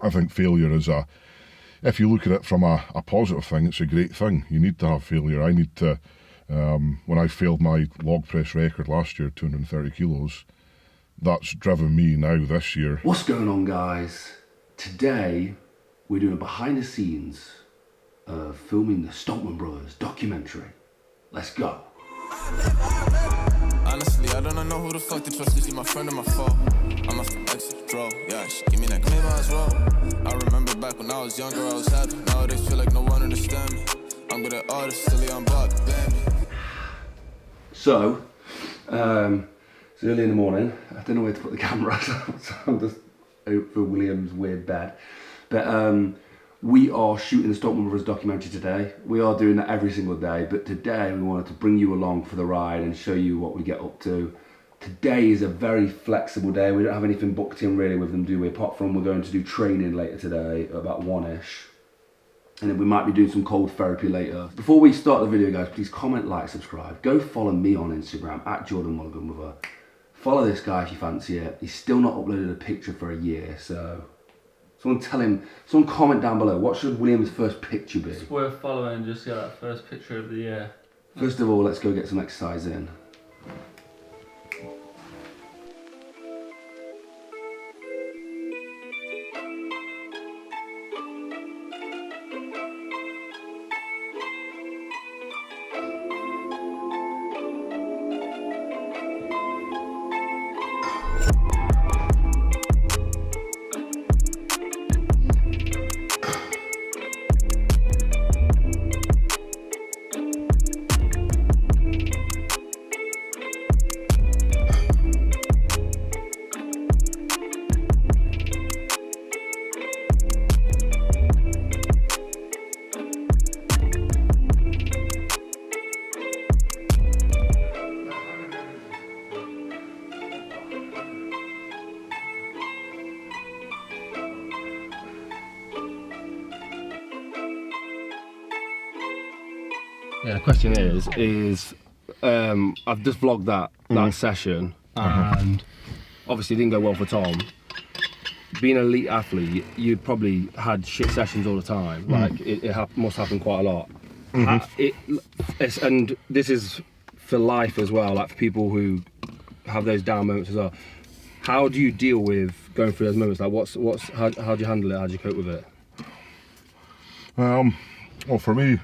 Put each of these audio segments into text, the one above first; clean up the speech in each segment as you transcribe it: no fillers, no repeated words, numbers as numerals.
I think failure is if you look at it from a positive thing, it's a great thing. You need to have failure. I need to, when I failed my log press record last year, 230 kilos, that's driven me now this year. What's going on, guys? Today, we're doing a behind the scenes of filming the Stoltman Brothers documentary. Let's go. Honestly, I don't know who the fuck to trust. Is she my friend or my foe? I must have exit draw. Yeah, she give me that claim as well. I remember back when I was younger, I was happy. Nowadays feel like no one understand me. I'm good at artists, still on Bob, baby. So, it's early in the morning. I don't know where to put the camera, so I'm just out for William's weird bed. But we are shooting the Stoltman Brothers documentary today. We are doing that every single day, but today we wanted to bring you along for the ride and show you what we get up to. Today is a very flexible day. We don't have anything booked in really with them, do we? Apart from we're going to do training later today, about 1ish. And then we might be doing some cold therapy later. Before we start the video, guys, please comment, like, subscribe. Go follow me on Instagram, at Jordan Mulligan with her. Follow this guy if you fancy it. He's still not uploaded a picture for a year, so... Someone comment down below, what should William's first picture be? It's worth following just to get that first picture of the year. First of all, let's go get some exercise in. Yeah, the question is I've just vlogged that session, and obviously it didn't go well for Tom. Being an elite athlete, you probably had shit sessions all the time. Like it must happen quite a lot. And this is for life as well. Like for people who have those down moments as well. How do you deal with going through those moments? Like how do you handle it? How do you cope with it? Well, for me,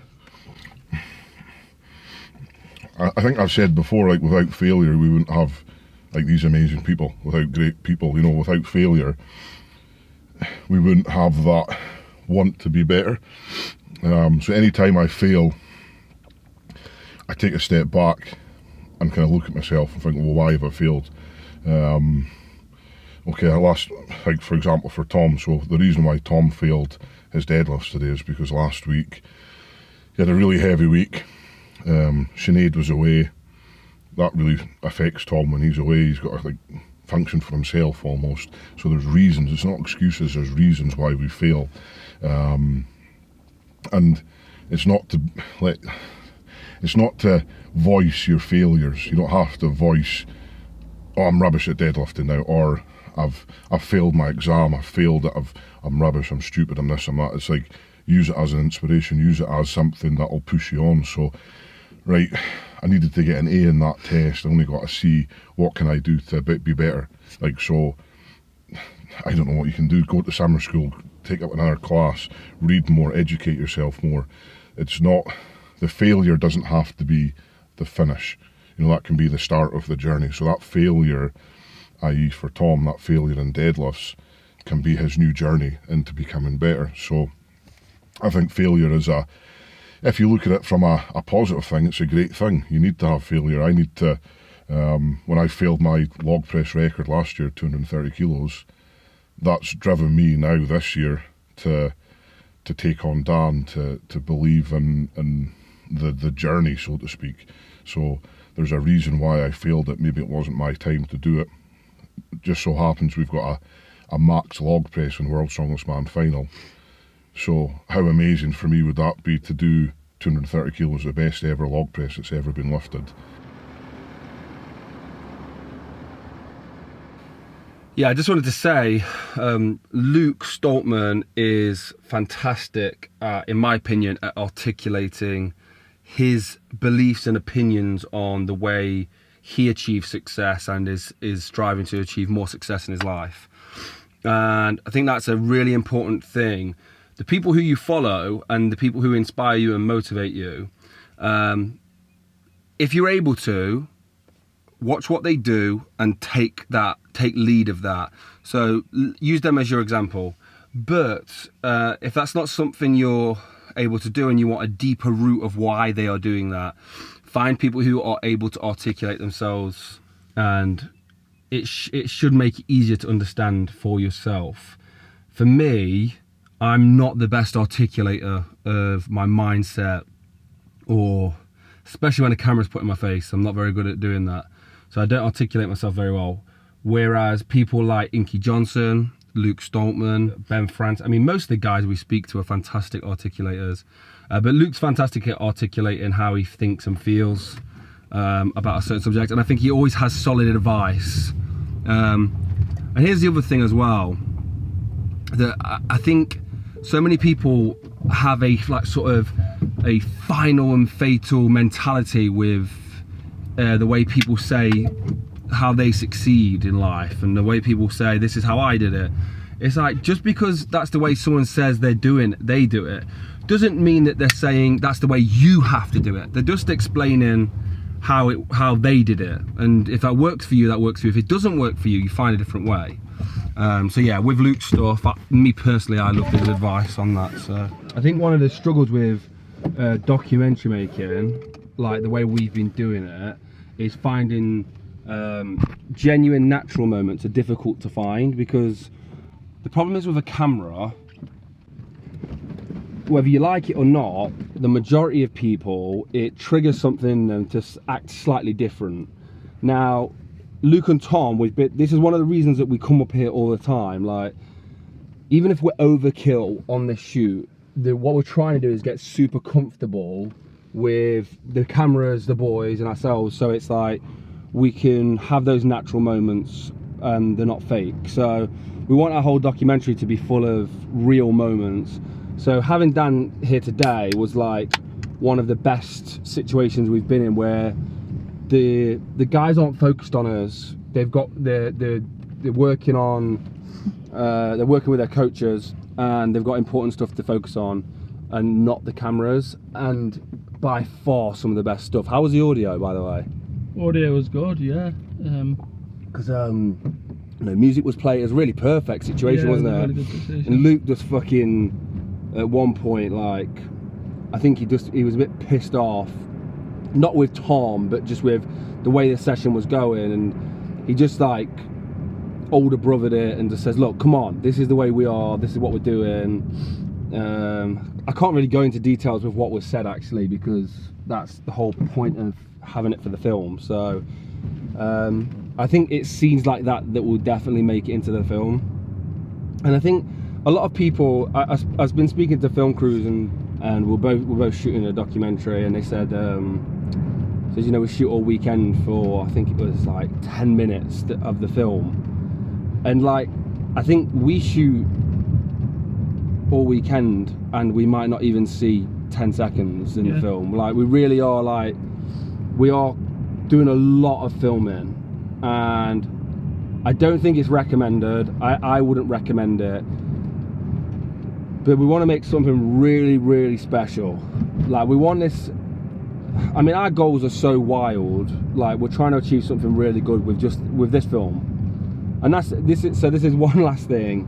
I think I've said before, like without failure, we wouldn't have like these amazing people. Without great people, you know, without failure, we wouldn't have that want to be better. So anytime I fail, I take a step back and kind of look at myself and think, well, why have I failed? Okay, like for example, for Tom, so the reason why Tom failed his deadlifts today is because last week he had a really heavy week. Sinead was away. That really affects Tom when he's away. He's got to like function for himself almost. So there's reasons. It's not excuses. There's reasons why we fail, and it's not to voice your failures. You don't have to voice, oh, I'm rubbish at deadlifting now, or I've failed my exam. I've failed it. I'm rubbish. I'm stupid. I'm this. I'm that. It's like use it as an inspiration. Use it as something that will push you on. So. Right, I needed to get an A in that test. I only got a C. What can I do to be better? Like, so, I don't know what you can do. Go to summer school, take up another class, read more, educate yourself more. It's not, the failure doesn't have to be the finish. You know, that can be the start of the journey. So that failure, i.e. for Tom, that failure in deadlifts can be his new journey into becoming better. So I think failure is if you look at it from a positive thing, it's a great thing. You need to have failure. I need to, when I failed my log press record last year, 230 kilos, that's driven me now this year to take on Dan, to believe in the journey, so to speak. So there's a reason why I failed it. Maybe it wasn't my time to do it. It just so happens we've got a max log press in World's Strongest Man final. So how amazing for me would that be to do 230 kilos, the best ever log press that's ever been lifted. Yeah, I just wanted to say, Luke Stoltman is fantastic, in my opinion, at articulating his beliefs and opinions on the way he achieves success and is striving to achieve more success in his life. And I think that's a really important thing. The people who you follow and the people who inspire you and motivate you, if you're able to, watch what they do and take lead of that. So use them as your example. But if that's not something you're able to do and you want a deeper root of why they are doing that, find people who are able to articulate themselves, and it should make it easier to understand for yourself. For me, I'm not the best articulator of my mindset, or especially when a camera's put in my face, I'm not very good at doing that. So I don't articulate myself very well. Whereas people like Inky Johnson, Luke Stoltman, Ben France, I mean, most of the guys we speak to are fantastic articulators. But Luke's fantastic at articulating how he thinks and feels about a certain subject. And I think he always has solid advice. And here's the other thing as well, that I think so many people have a sort of a final and fatal mentality with the way people say how they succeed in life, and the way people say this is how I did it. It's like, just because that's the way someone says they do it, doesn't mean that they're saying that's the way you have to do it. They're just explaining how they did it, and if that works for you, that works for you. If it doesn't work for you, you find a different way. So yeah, with Luke's stuff, me personally, I love his advice on that. So I think one of the struggles with documentary making, like the way we've been doing it, is finding genuine natural moments are difficult to find, because the problem is with a camera, whether you like it or not, the majority of people, it triggers something in them to act slightly different. Now, Luke and Tom, this is one of the reasons that we come up here all the time. Like, even if we're overkill on this shoot, what we're trying to do is get super comfortable with the cameras, the boys, and ourselves. So it's like we can have those natural moments, and they're not fake. So we want our whole documentary to be full of real moments. So having Dan here today was like one of the best situations we've been in, where the guys aren't focused on us. They're working with their coaches, and they've got important stuff to focus on, and not the cameras. And by far some of the best stuff. How was the audio, by the way? Audio was good, yeah. Because music was playing. It was a really perfect situation, wasn't it? Really good situation. And Luke just fucking, at one point, like, I think he was a bit pissed off, not with Tom, but just with the way the session was going, and he just like older brothered it and just says, look, come on, this is the way we are, this is what we're doing. I can't really go into details with what was said, actually, because that's the whole point of having it for the film. So I think it's scenes like that will definitely make it into the film. And I think a lot of people, I've been speaking to film crews, and we're both shooting a documentary, and they said, we shoot all weekend for, I think it was like 10 minutes of the film. And like, I think we shoot all weekend and we might not even see 10 seconds in the film. Like, we really are, like, we are doing a lot of filming, and I don't think it's recommended. I wouldn't recommend it, but we want to make something really, really special. Like, we want this, I mean, our goals are so wild. Like, we're trying to achieve something really good with this film. And this is one last thing,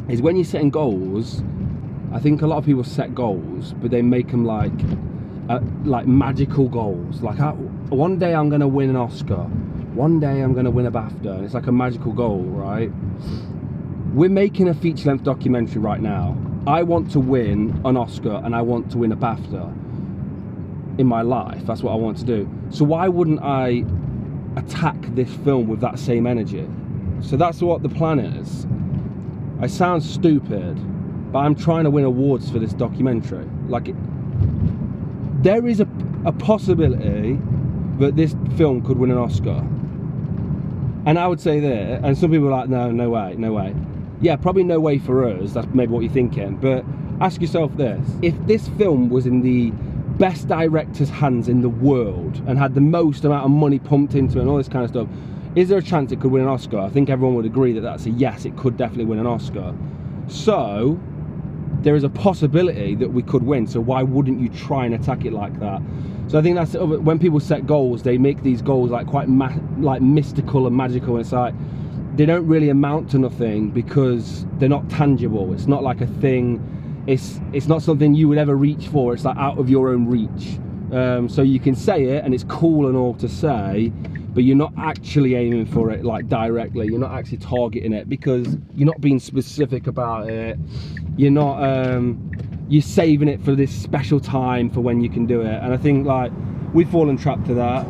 is when you're setting goals, I think a lot of people set goals, but they make them like magical goals. Like, one day I'm going to win an Oscar, one day I'm going to win a BAFTA, and it's like a magical goal, right? We're making a feature-length documentary right now. I want to win an Oscar and I want to win a BAFTA in my life. That's what I want to do. So why wouldn't I attack this film with that same energy? So that's what the plan is. I sound stupid, but I'm trying to win awards for this documentary. Like, there is a possibility that this film could win an Oscar. And I would say there, and some people are like, no way, no way. Yeah, probably no way for us, that's maybe what you're thinking, but ask yourself this. If this film was in the best director's hands in the world and had the most amount of money pumped into it and all this kind of stuff, is there a chance it could win an Oscar? I think everyone would agree that that's a yes, it could definitely win an Oscar. So, there is a possibility that we could win, so why wouldn't you try and attack it like that? So I think that's when people set goals, they make these goals like quite like mystical and magical, and it's like they don't really amount to nothing because they're not tangible. It's not like a thing. It's not something you would ever reach for. It's like out of your own reach. So you can say it and it's cool and all to say, but you're not actually aiming for it like directly. You're not actually targeting it because you're not being specific about it. You're not. You're saving it for this special time for when you can do it. And I think like we've fallen trapped to that.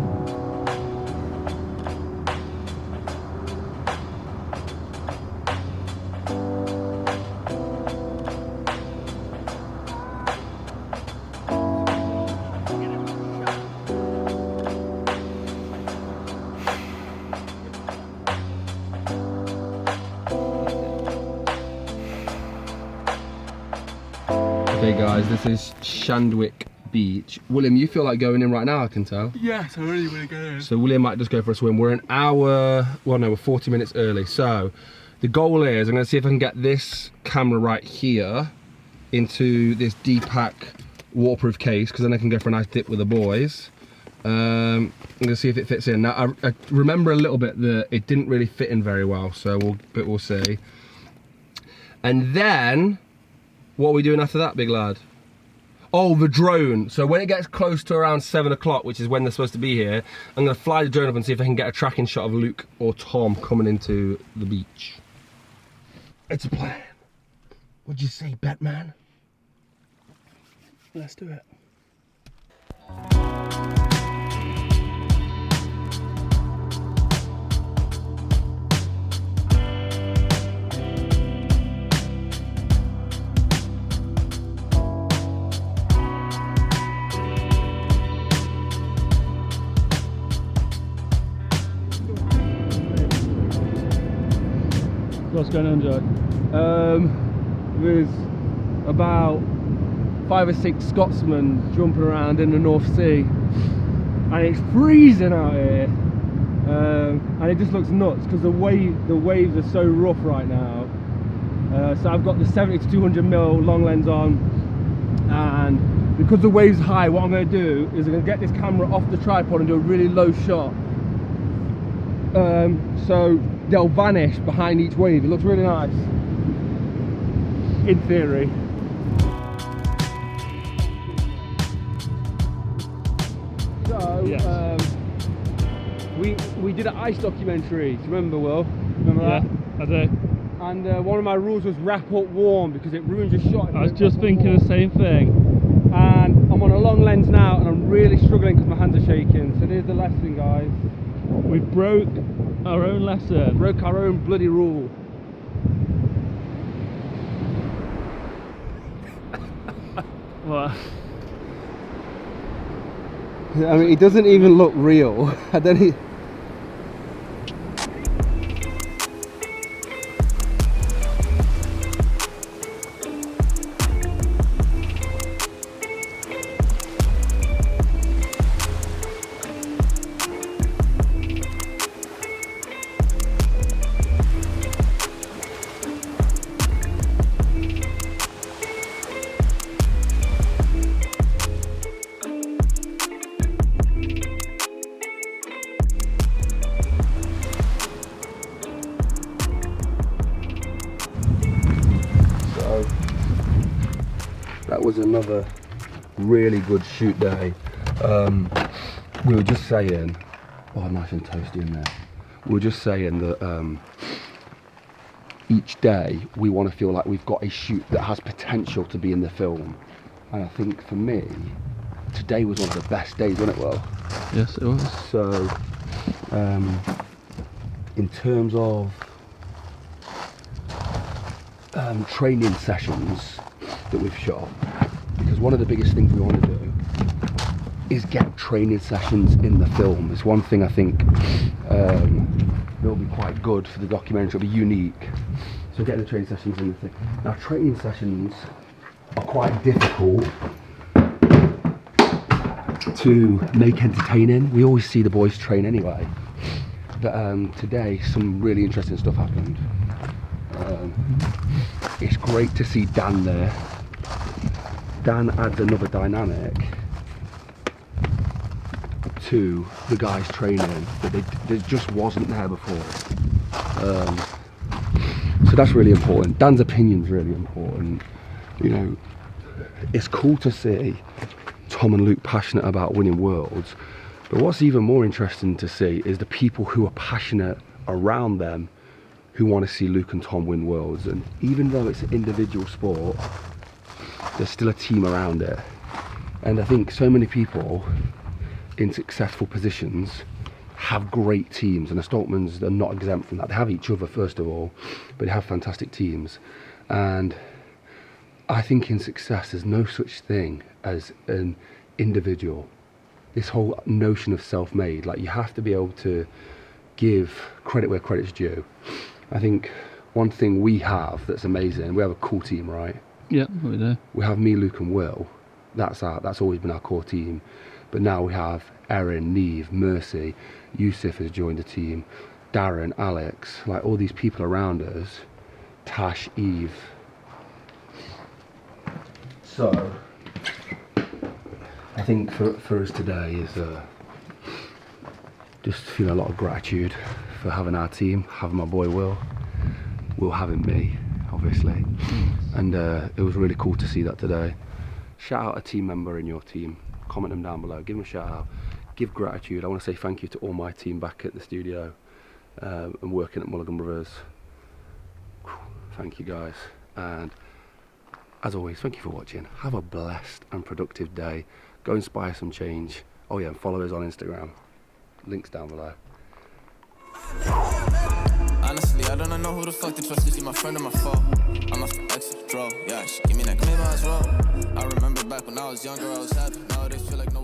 Okay guys, this is Shandwick Beach. William, you feel like going in right now, I can tell. Yes, I really want to go in. So William might just go for a swim. We're an hour, well no, we're 40 minutes early. So the goal is, I'm gonna see if I can get this camera right here into this Deepak waterproof case, because then I can go for a nice dip with the boys. I'm gonna see if it fits in. Now I remember a little bit that it didn't really fit in very well, so we'll see. And then, what are we doing after that, big lad? Oh, the drone. So when it gets close to around 7 o'clock, which is when they're supposed to be here, I'm gonna fly the drone up and see if I can get a tracking shot of Luke or Tom coming into the beach. It's a plan. What'd you say, Batman? Let's do it. What's going on, Joe? There's about 5 or 6 Scotsmen jumping around in the North Sea, and it's freezing out here, and it just looks nuts because the waves are so rough right now. So I've got the 70 to 200 mil long lens on, and because the waves are high, what I'm going to do is I'm going to get this camera off the tripod and do a really low shot. So they'll vanish behind each wave. It looks really nice, in theory. So, Yes. we did an ice documentary. Do you remember, Will? Remember that? I do. And one of my rules was wrap up warm because it ruins your shot. I was just thinking the same thing. And I'm on a long lens now, and I'm really struggling because my hands are shaking. So there's the lesson, guys. We broke our own lesson. Broke our own bloody rule. What? I mean, it doesn't even look real. I don't even... That was another really good shoot day. We were just saying, oh, nice and toasty in there. We were just saying that each day we want to feel like we've got a shoot that has potential to be in the film. And I think for me, today was one of the best days, wasn't it, Will? Yes, it was. So, in terms of training sessions that we've shot, because one of the biggest things we want to do is get training sessions in the film. It's one thing I think it'll be quite good for the documentary. It'll be unique. So getting the training sessions in the thing. Now training sessions are quite difficult to make entertaining. We always see the boys train anyway. But today some really interesting stuff happened. It's great to see Dan there. Dan adds another dynamic to the guys training that just wasn't there before. So that's really important. Dan's opinion's really important. You know, it's cool to see Tom and Luke passionate about winning worlds, but what's even more interesting to see is the people who are passionate around them who want to see Luke and Tom win worlds. And even though it's an individual sport, there's still a team around it. And I think so many people in successful positions have great teams, and the Stoltmans are not exempt from that. They have each other first of all, but they have fantastic teams. And I think in success there's no such thing as an individual. This whole notion of self-made, like you have to be able to give credit where credit's due. I think one thing we have that's amazing, we have a cool team, right? Yeah, we do. We have me, Luke and Will. That's always been our core team. But now we have Erin, Neve, Mercy, Yusuf has joined the team, Darren, Alex, like all these people around us, Tash, Eve. So I think for us today is just feel a lot of gratitude for having our team, having my boy Will having me, obviously. And it was really cool to see that today. Shout out a team member in your team, comment them down below, give them a shout out, give gratitude. I want to say thank you to all my team back at the studio and working at Mulligan Brothers. Thank you guys, and as always, thank you for watching. Have a blessed and productive day. Go inspire some change. Oh yeah, and follow us on Instagram. Links down below. Honestly, I don't know who the fuck to trust. Is she my friend or my foe? I'm a extra draw. Yeah, she give me that claim as well. I remember back when I was younger, I was happy. Nowadays feel like no